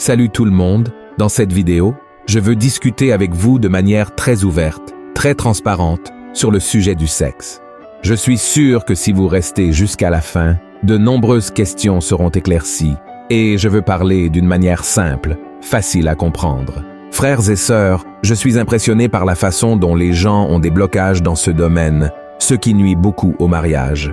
Salut tout le monde, dans cette vidéo, je veux discuter avec vous de manière très ouverte, très transparente, sur le sujet du sexe. Je suis sûr que si vous restez jusqu'à la fin, de nombreuses questions seront éclaircies, et je veux parler d'une manière simple, facile à comprendre. Frères et sœurs, je suis impressionné par la façon dont les gens ont des blocages dans ce domaine, ce qui nuit beaucoup au mariage.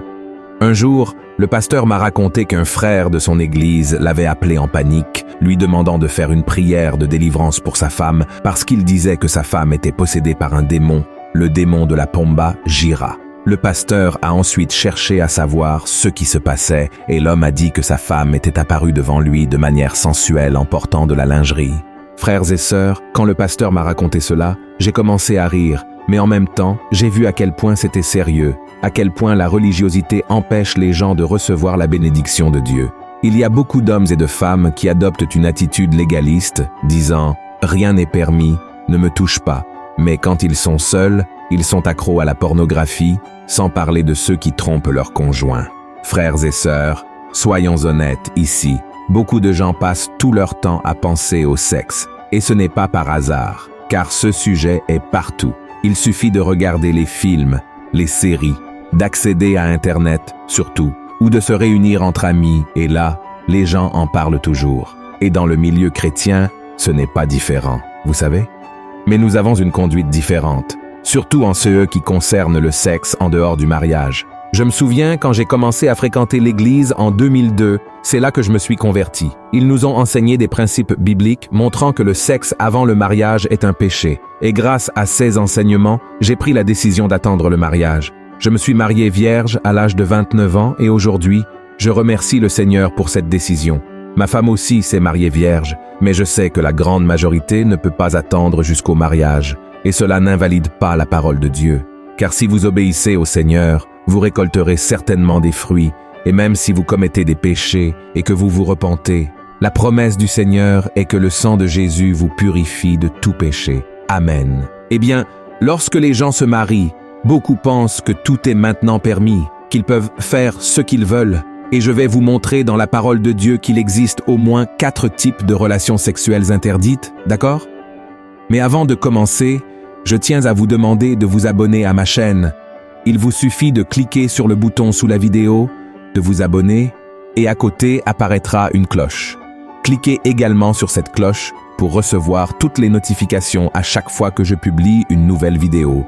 Un jour, le pasteur m'a raconté qu'un frère de son église l'avait appelé en panique, lui demandant de faire une prière de délivrance pour sa femme parce qu'il disait que sa femme était possédée par un démon, le démon de la Pomba, Jira. Le pasteur a ensuite cherché à savoir ce qui se passait et l'homme a dit que sa femme était apparue devant lui de manière sensuelle en portant de la lingerie. Frères et sœurs, quand le pasteur m'a raconté cela, j'ai commencé à rire, mais en même temps, j'ai vu à quel point c'était sérieux, à quel point la religiosité empêche les gens de recevoir la bénédiction de Dieu. Il y a beaucoup d'hommes et de femmes qui adoptent une attitude légaliste, disant « rien n'est permis, ne me touche pas ». Mais quand ils sont seuls, ils sont accros à la pornographie, sans parler de ceux qui trompent leurs conjoints. Frères et sœurs, soyons honnêtes ici. Beaucoup de gens passent tout leur temps à penser au sexe, et ce n'est pas par hasard, car ce sujet est partout. Il suffit de regarder les films, les séries, d'accéder à Internet, surtout, ou de se réunir entre amis, et là, les gens en parlent toujours. Et dans le milieu chrétien, ce n'est pas différent, vous savez? Mais nous avons une conduite différente, surtout en ce qui concerne le sexe en dehors du mariage. Je me souviens quand j'ai commencé à fréquenter l'église en 2002, c'est là que je me suis converti. Ils nous ont enseigné des principes bibliques montrant que le sexe avant le mariage est un péché. Et grâce à ces enseignements, j'ai pris la décision d'attendre le mariage. Je me suis marié vierge à l'âge de 29 ans et aujourd'hui, je remercie le Seigneur pour cette décision. Ma femme aussi s'est mariée vierge, mais je sais que la grande majorité ne peut pas attendre jusqu'au mariage. Et cela n'invalide pas la parole de Dieu. Car si vous obéissez au Seigneur, vous récolterez certainement des fruits, et même si vous commettez des péchés et que vous vous repentez, la promesse du Seigneur est que le sang de Jésus vous purifie de tout péché. Amen. Eh bien, lorsque les gens se marient, beaucoup pensent que tout est maintenant permis, qu'ils peuvent faire ce qu'ils veulent, et je vais vous montrer dans la parole de Dieu qu'il existe au moins 4 types de relations sexuelles interdites, d'accord? Mais avant de commencer, je tiens à vous demander de vous abonner à ma chaîne. Il vous suffit de cliquer sur le bouton sous la vidéo, de vous abonner, et à côté apparaîtra une cloche. Cliquez également sur cette cloche pour recevoir toutes les notifications à chaque fois que je publie une nouvelle vidéo.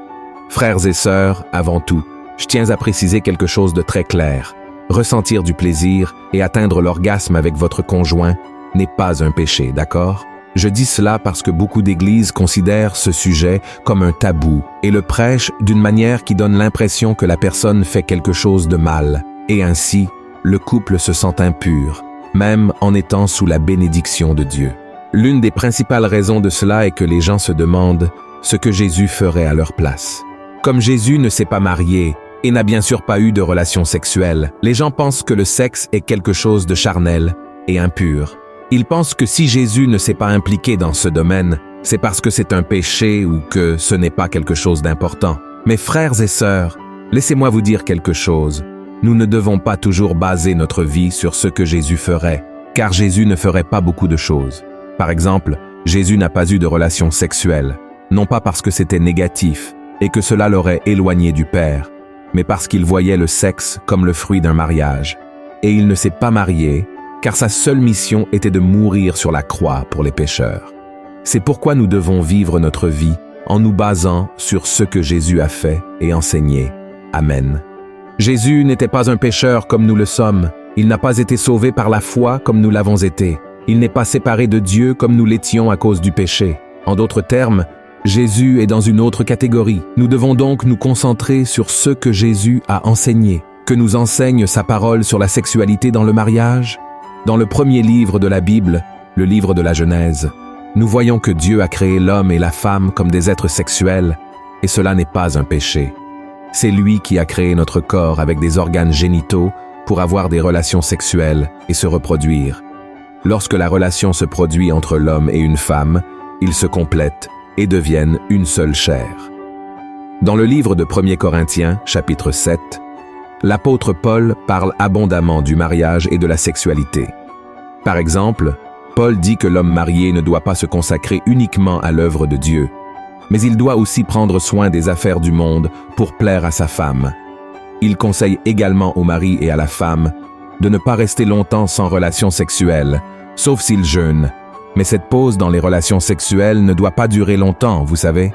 Frères et sœurs, avant tout, je tiens à préciser quelque chose de très clair. Ressentir du plaisir et atteindre l'orgasme avec votre conjoint n'est pas un péché, d'accord? Je dis cela parce que beaucoup d'églises considèrent ce sujet comme un tabou et le prêchent d'une manière qui donne l'impression que la personne fait quelque chose de mal. Et ainsi, le couple se sent impur, même en étant sous la bénédiction de Dieu. L'une des principales raisons de cela est que les gens se demandent ce que Jésus ferait à leur place. Comme Jésus ne s'est pas marié et n'a bien sûr pas eu de relations sexuelles, les gens pensent que le sexe est quelque chose de charnel et impur. Ils pensent que si Jésus ne s'est pas impliqué dans ce domaine, c'est parce que c'est un péché ou que ce n'est pas quelque chose d'important. Mais frères et sœurs, laissez-moi vous dire quelque chose. Nous ne devons pas toujours baser notre vie sur ce que Jésus ferait, car Jésus ne ferait pas beaucoup de choses. Par exemple, Jésus n'a pas eu de relations sexuelles, non pas parce que c'était négatif et que cela l'aurait éloigné du Père, mais parce qu'il voyait le sexe comme le fruit d'un mariage. Et il ne s'est pas marié, car sa seule mission était de mourir sur la croix pour les pécheurs. C'est pourquoi nous devons vivre notre vie en nous basant sur ce que Jésus a fait et enseigné. Amen. Jésus n'était pas un pécheur comme nous le sommes. Il n'a pas été sauvé par la foi comme nous l'avons été. Il n'est pas séparé de Dieu comme nous l'étions à cause du péché. En d'autres termes, Jésus est dans une autre catégorie. Nous devons donc nous concentrer sur ce que Jésus a enseigné. Que nous enseigne sa parole sur la sexualité dans le mariage? Dans le premier livre de la Bible, le livre de la Genèse, nous voyons que Dieu a créé l'homme et la femme comme des êtres sexuels, et cela n'est pas un péché. C'est lui qui a créé notre corps avec des organes génitaux pour avoir des relations sexuelles et se reproduire. Lorsque la relation se produit entre l'homme et une femme, ils se complètent et deviennent une seule chair. Dans le livre de 1 Corinthiens, chapitre 7, l'apôtre Paul parle abondamment du mariage et de la sexualité. Par exemple, Paul dit que l'homme marié ne doit pas se consacrer uniquement à l'œuvre de Dieu, mais il doit aussi prendre soin des affaires du monde pour plaire à sa femme. Il conseille également au mari et à la femme de ne pas rester longtemps sans relations sexuelles, sauf s'ils jeûnent. Mais cette pause dans les relations sexuelles ne doit pas durer longtemps, vous savez,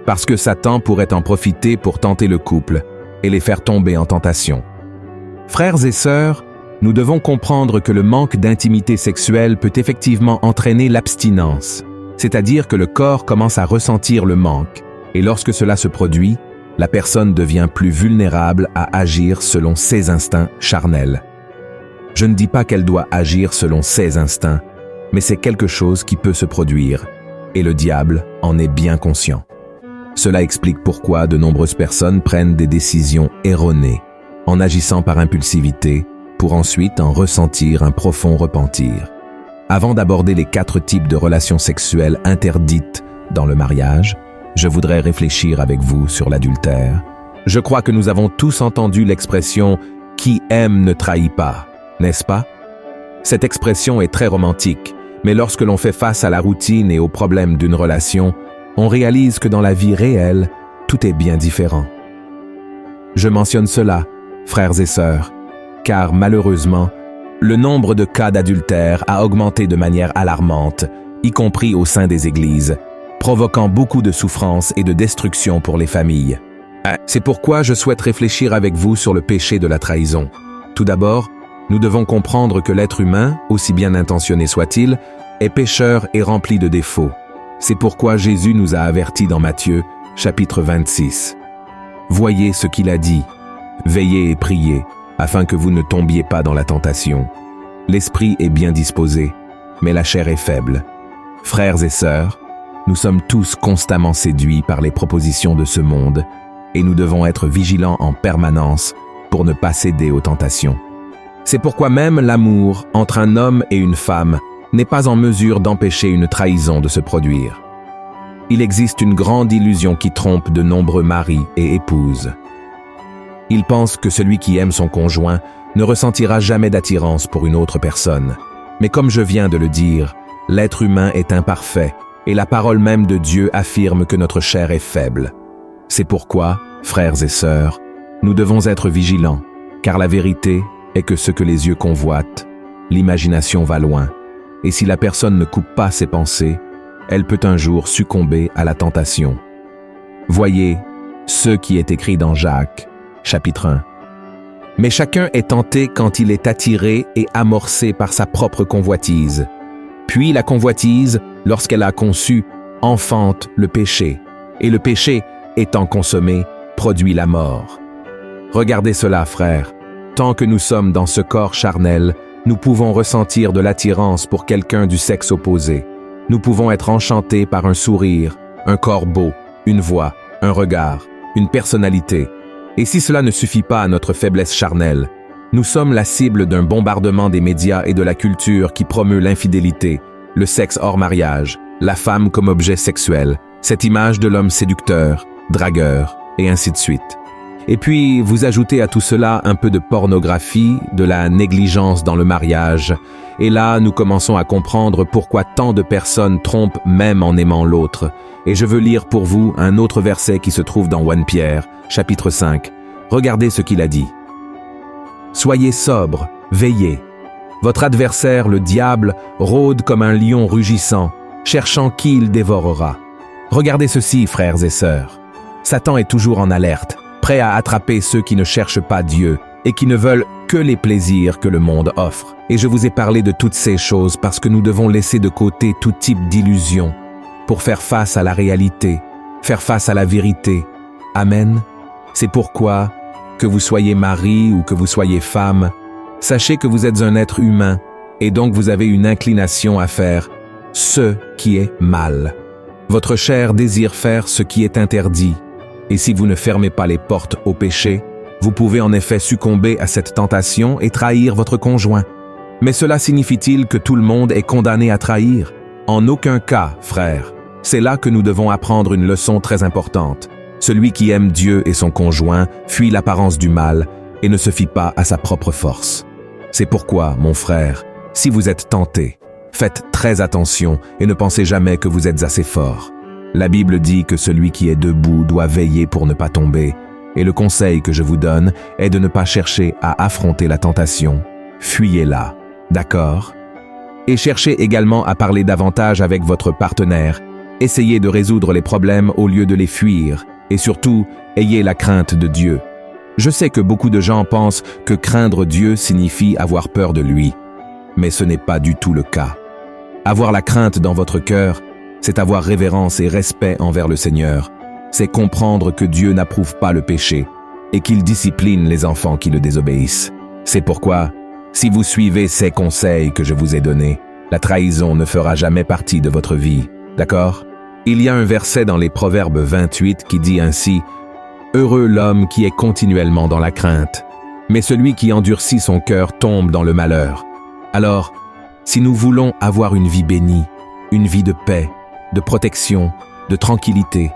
parce que Satan pourrait en profiter pour tenter le couple et les faire tomber en tentation. Frères et sœurs, nous devons comprendre que le manque d'intimité sexuelle peut effectivement entraîner l'abstinence, c'est-à-dire que le corps commence à ressentir le manque, et lorsque cela se produit, la personne devient plus vulnérable à agir selon ses instincts charnels. Je ne dis pas qu'elle doit agir selon ses instincts, mais c'est quelque chose qui peut se produire, et le diable en est bien conscient. Cela explique pourquoi de nombreuses personnes prennent des décisions erronées, en agissant par impulsivité, pour ensuite en ressentir un profond repentir. Avant d'aborder les 4 types de relations sexuelles interdites dans le mariage, je voudrais réfléchir avec vous sur l'adultère. Je crois que nous avons tous entendu l'expression « qui aime ne trahit pas », n'est-ce pas? Cette expression est très romantique, mais lorsque l'on fait face à la routine et aux problèmes d'une relation, on réalise que dans la vie réelle, tout est bien différent. Je mentionne cela, frères et sœurs, car malheureusement, le nombre de cas d'adultère a augmenté de manière alarmante, y compris au sein des églises, provoquant beaucoup de souffrance et de destruction pour les familles. C'est pourquoi je souhaite réfléchir avec vous sur le péché de la trahison. Tout d'abord, nous devons comprendre que l'être humain, aussi bien intentionné soit-il, est pécheur et rempli de défauts. C'est pourquoi Jésus nous a avertis dans Matthieu, chapitre 26. Voyez ce qu'il a dit, veillez et priez, afin que vous ne tombiez pas dans la tentation. L'esprit est bien disposé, mais la chair est faible. Frères et sœurs, nous sommes tous constamment séduits par les propositions de ce monde, et nous devons être vigilants en permanence pour ne pas céder aux tentations. C'est pourquoi même l'amour entre un homme et une femme n'est pas en mesure d'empêcher une trahison de se produire. Il existe une grande illusion qui trompe de nombreux maris et épouses. Ils pensent que celui qui aime son conjoint ne ressentira jamais d'attirance pour une autre personne. Mais comme je viens de le dire, l'être humain est imparfait et la parole même de Dieu affirme que notre chair est faible. C'est pourquoi, frères et sœurs, nous devons être vigilants, car la vérité est que ce que les yeux convoitent, l'imagination va loin, et si la personne ne coupe pas ses pensées, elle peut un jour succomber à la tentation. Voyez ce qui est écrit dans Jacques, chapitre 1. Mais chacun est tenté quand il est attiré et amorcé par sa propre convoitise. Puis la convoitise, lorsqu'elle a conçu, enfante le péché. Et le péché, étant consommé, produit la mort. Regardez cela, frères. Tant que nous sommes dans ce corps charnel, nous pouvons ressentir de l'attirance pour quelqu'un du sexe opposé. Nous pouvons être enchantés par un sourire, un corps beau, une voix, un regard, une personnalité. Et si cela ne suffit pas à notre faiblesse charnelle, nous sommes la cible d'un bombardement des médias et de la culture qui promeut l'infidélité, le sexe hors mariage, la femme comme objet sexuel, cette image de l'homme séducteur, dragueur, et ainsi de suite. Et puis, vous ajoutez à tout cela un peu de pornographie, de la négligence dans le mariage, et là, nous commençons à comprendre pourquoi tant de personnes trompent même en aimant l'autre. Et je veux lire pour vous un autre verset qui se trouve dans 1 Pierre, chapitre 5. Regardez ce qu'il a dit. « Soyez sobres, veillez. Votre adversaire, le diable, rôde comme un lion rugissant, cherchant qui il dévorera. Regardez ceci, frères et sœurs. Satan est toujours en alerte, prêt à attraper ceux qui ne cherchent pas Dieu et qui ne veulent que les plaisirs que le monde offre. Et je vous ai parlé de toutes ces choses parce que nous devons laisser de côté tout type d'illusion pour faire face à la réalité, faire face à la vérité. Amen. C'est pourquoi, que vous soyez mari ou que vous soyez femme, sachez que vous êtes un être humain et donc vous avez une inclination à faire ce qui est mal. Votre chair désire faire ce qui est interdit. Et si vous ne fermez pas les portes au péché, vous pouvez en effet succomber à cette tentation et trahir votre conjoint. Mais cela signifie-t-il que tout le monde est condamné à trahir? En aucun cas, frères. C'est là que nous devons apprendre une leçon très importante. Celui qui aime Dieu et son conjoint fuit l'apparence du mal et ne se fie pas à sa propre force. C'est pourquoi, mon frère, si vous êtes tenté, Faites très attention et ne pensez jamais que vous êtes assez fort. La Bible dit que celui qui est debout doit veiller pour ne pas tomber, et le conseil que je vous donne est de ne pas chercher à affronter la tentation. Fuyez-la, d'accord? Et cherchez également à parler davantage avec votre partenaire. Essayez de résoudre les problèmes au lieu de les fuir, et surtout, ayez la crainte de Dieu. Je sais que beaucoup de gens pensent que craindre Dieu signifie avoir peur de lui, mais ce n'est pas du tout le cas. Avoir la crainte dans votre cœur, c'est avoir révérence et respect envers le Seigneur. C'est comprendre que Dieu n'approuve pas le péché et qu'il discipline les enfants qui le désobéissent. C'est pourquoi, si vous suivez ces conseils que je vous ai donnés, la trahison ne fera jamais partie de votre vie, d'accord? Il y a un verset dans les Proverbes 28 qui dit ainsi « Heureux l'homme qui est continuellement dans la crainte, mais celui qui endurcit son cœur tombe dans le malheur. » Alors, si nous voulons avoir une vie bénie, une vie de paix, de protection, de tranquillité,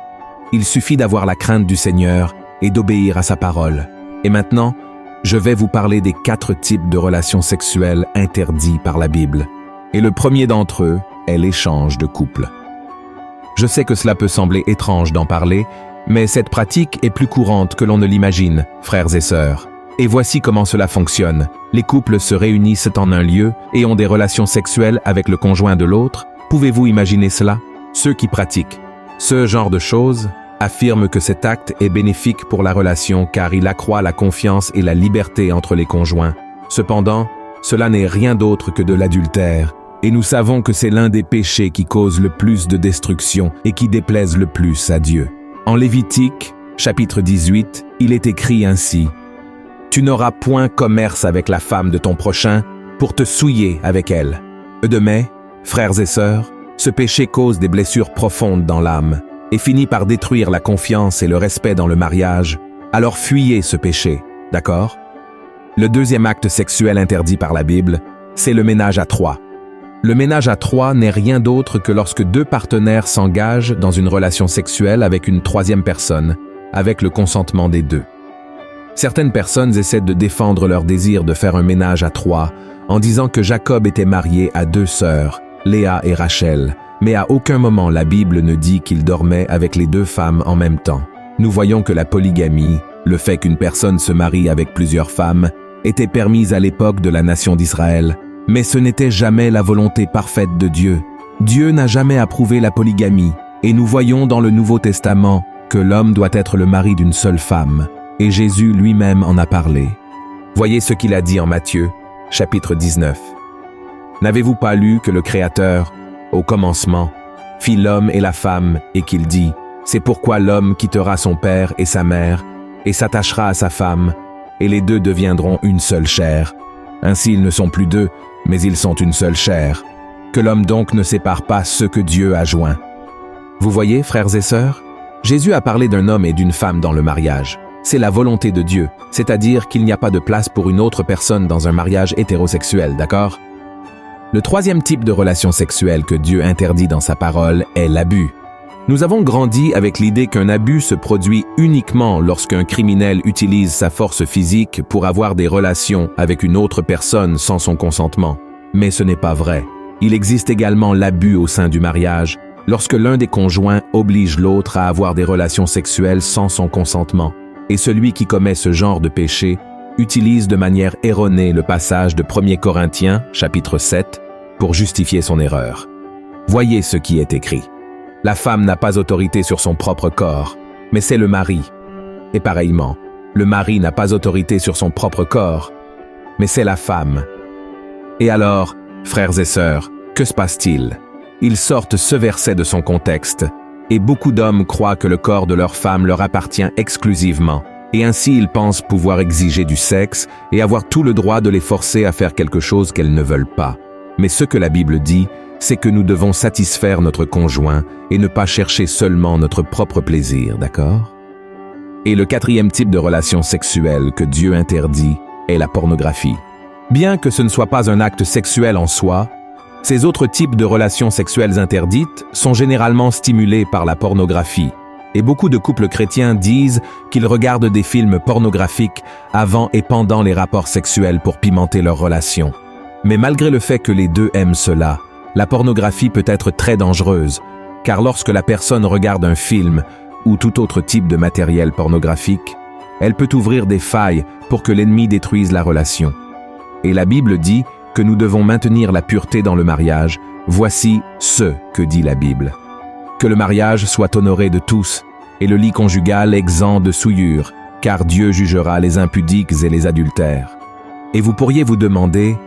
il suffit d'avoir la crainte du Seigneur et d'obéir à sa parole. Et maintenant, je vais vous parler des 4 types de relations sexuelles interdits par la Bible. Et le premier d'entre eux est l'échange de couple. Je sais que cela peut sembler étrange d'en parler, mais cette pratique est plus courante que l'on ne l'imagine, frères et sœurs. Et voici comment cela fonctionne. Les couples se réunissent en un lieu et ont des relations sexuelles avec le conjoint de l'autre. Pouvez-vous imaginer cela? Ceux qui pratiquent ce genre de choses affirment que cet acte est bénéfique pour la relation car il accroît la confiance et la liberté entre les conjoints. Cependant, cela n'est rien d'autre que de l'adultère. Et nous savons que c'est l'un des péchés qui cause le plus de destruction et qui déplaise le plus à Dieu. En Lévitique, chapitre 18, il est écrit ainsi « Tu n'auras point commerce avec la femme de ton prochain pour te souiller avec elle. » De même, frères et sœurs, ce péché cause des blessures profondes dans l'âme et finit par détruire la confiance et le respect dans le mariage. Alors fuyez ce péché, d'accord? Le deuxième acte sexuel interdit par la Bible, c'est le ménage à 3. Le ménage à 3 n'est rien d'autre que lorsque 2 partenaires s'engagent dans une relation sexuelle avec une troisième personne, avec le consentement des 2. Certaines personnes essaient de défendre leur désir de faire un ménage à 3 en disant que Jacob était marié à 2 sœurs, Léa et Rachel, mais à aucun moment la Bible ne dit qu'il dormait avec les 2 femmes en même temps. Nous voyons que la polygamie, le fait qu'une personne se marie avec plusieurs femmes, était permise à l'époque de la nation d'Israël, mais ce n'était jamais la volonté parfaite de Dieu. Dieu n'a jamais approuvé la polygamie, et nous voyons dans le Nouveau Testament que l'homme doit être le mari d'une seule femme, et Jésus lui-même en a parlé. Voyez ce qu'il a dit en Matthieu, chapitre 19. N'avez-vous pas lu que le Créateur, au commencement, fit l'homme et la femme, et qu'il dit « C'est pourquoi l'homme quittera son père et sa mère, et s'attachera à sa femme, et les 2 deviendront une seule chair. Ainsi ils ne sont plus 2, mais ils sont une seule chair. Que l'homme donc ne sépare pas ce que Dieu a joint. » Vous voyez, frères et sœurs, Jésus a parlé d'un homme et d'une femme dans le mariage. C'est la volonté de Dieu, c'est-à-dire qu'il n'y a pas de place pour une autre personne dans un mariage hétérosexuel, d'accord? Le troisième type de relation sexuelle que Dieu interdit dans sa parole est l'abus. Nous avons grandi avec l'idée qu'un abus se produit uniquement lorsqu'un criminel utilise sa force physique pour avoir des relations avec une autre personne sans son consentement. Mais ce n'est pas vrai. Il existe également l'abus au sein du mariage, lorsque l'un des conjoints oblige l'autre à avoir des relations sexuelles sans son consentement. Et celui qui commet ce genre de péché utilise de manière erronée le passage de 1 Corinthiens, chapitre 7, pour justifier son erreur. Voyez ce qui est écrit. La femme n'a pas autorité sur son propre corps, mais c'est le mari. Et pareillement, le mari n'a pas autorité sur son propre corps, mais c'est la femme. Et alors, frères et sœurs, que se passe-t-il? Ils sortent ce verset de son contexte, et beaucoup d'hommes croient que le corps de leur femme leur appartient exclusivement, et ainsi ils pensent pouvoir exiger du sexe et avoir tout le droit de les forcer à faire quelque chose qu'elles ne veulent pas. Mais ce que la Bible dit, c'est que nous devons satisfaire notre conjoint et ne pas chercher seulement notre propre plaisir, d'accord? Et le quatrième type de relation sexuelle que Dieu interdit est la pornographie. Bien que ce ne soit pas un acte sexuel en soi, ces autres types de relations sexuelles interdites sont généralement stimulés par la pornographie. Et beaucoup de couples chrétiens disent qu'ils regardent des films pornographiques avant et pendant les rapports sexuels pour pimenter leur relation. Mais malgré le fait que les 2 aiment cela, La pornographie peut être très dangereuse, car lorsque la personne regarde un film ou tout autre type de matériel pornographique, elle peut ouvrir des failles pour que l'ennemi détruise la relation. Et la Bible dit que nous devons maintenir la pureté dans le mariage. Voici ce que dit la Bible. Que le mariage soit honoré de tous et le lit conjugal exempt de souillure, car Dieu jugera les impudiques et les adultères. Et vous pourriez vous demander,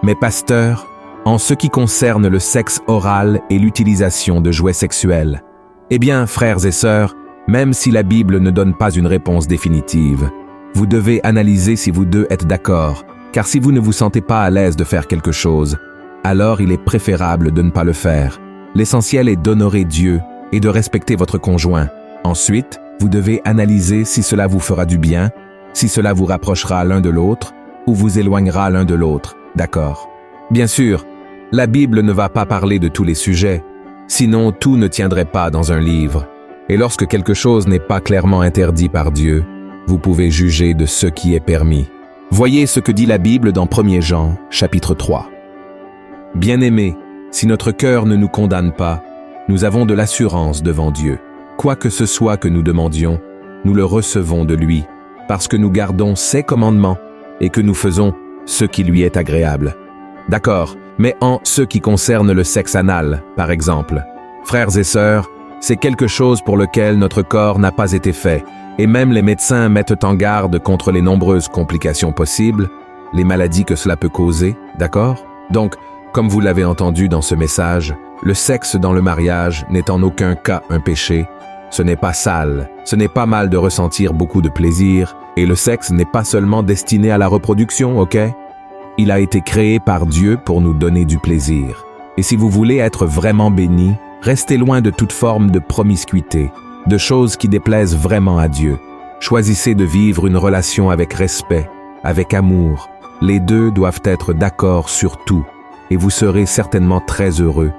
mais pasteur, en ce qui concerne le sexe oral et l'utilisation de jouets sexuels, eh bien, frères et sœurs, même si la Bible ne donne pas une réponse définitive, vous devez analyser si vous deux êtes d'accord, car si vous ne vous sentez pas à l'aise de faire quelque chose, alors il est préférable de ne pas le faire. L'essentiel est d'honorer Dieu et de respecter votre conjoint. Ensuite, vous devez analyser si cela vous fera du bien, si cela vous rapprochera l'un de l'autre, ou vous éloignera l'un de l'autre, d'accord? Bien sûr, la Bible ne va pas parler de tous les sujets, sinon tout ne tiendrait pas dans un livre. Et lorsque quelque chose n'est pas clairement interdit par Dieu, vous pouvez juger de ce qui est permis. Voyez ce que dit la Bible dans 1 Jean, chapitre 3. Bien-aimés, si notre cœur ne nous condamne pas, nous avons de l'assurance devant Dieu. Quoi que ce soit que nous demandions, nous le recevons de lui, parce que nous gardons ses commandements et que nous faisons ce qui lui est agréable. D'accord, mais en ce qui concerne le sexe anal, par exemple, frères et sœurs, c'est quelque chose pour lequel notre corps n'a pas été fait, et même les médecins mettent en garde contre les nombreuses complications possibles, les maladies que cela peut causer, d'accord? Donc, comme vous l'avez entendu dans ce message, le sexe dans le mariage n'est en aucun cas un péché, ce n'est pas sale, ce n'est pas mal de ressentir beaucoup de plaisir, et le sexe n'est pas seulement destiné à la reproduction, ok? Il a été créé par Dieu pour nous donner du plaisir. Et si vous voulez être vraiment béni, restez loin de toute forme de promiscuité, de choses qui déplaisent vraiment à Dieu. Choisissez de vivre une relation avec respect, avec amour. Les deux doivent être d'accord sur tout, et vous serez certainement très heureux,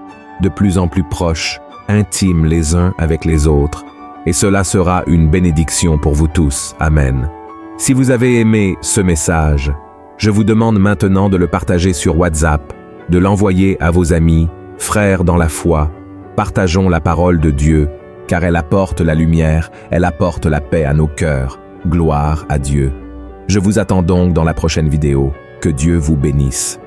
de plus en plus proches, intimes les uns avec les autres. Et cela sera une bénédiction pour vous tous. Amen. Si vous avez aimé ce message, je vous demande maintenant de le partager sur WhatsApp, de l'envoyer à vos amis, frères dans la foi. Partageons la parole de Dieu, car elle apporte la lumière, elle apporte la paix à nos cœurs. Gloire à Dieu. Je vous attends donc dans la prochaine vidéo. Que Dieu vous bénisse.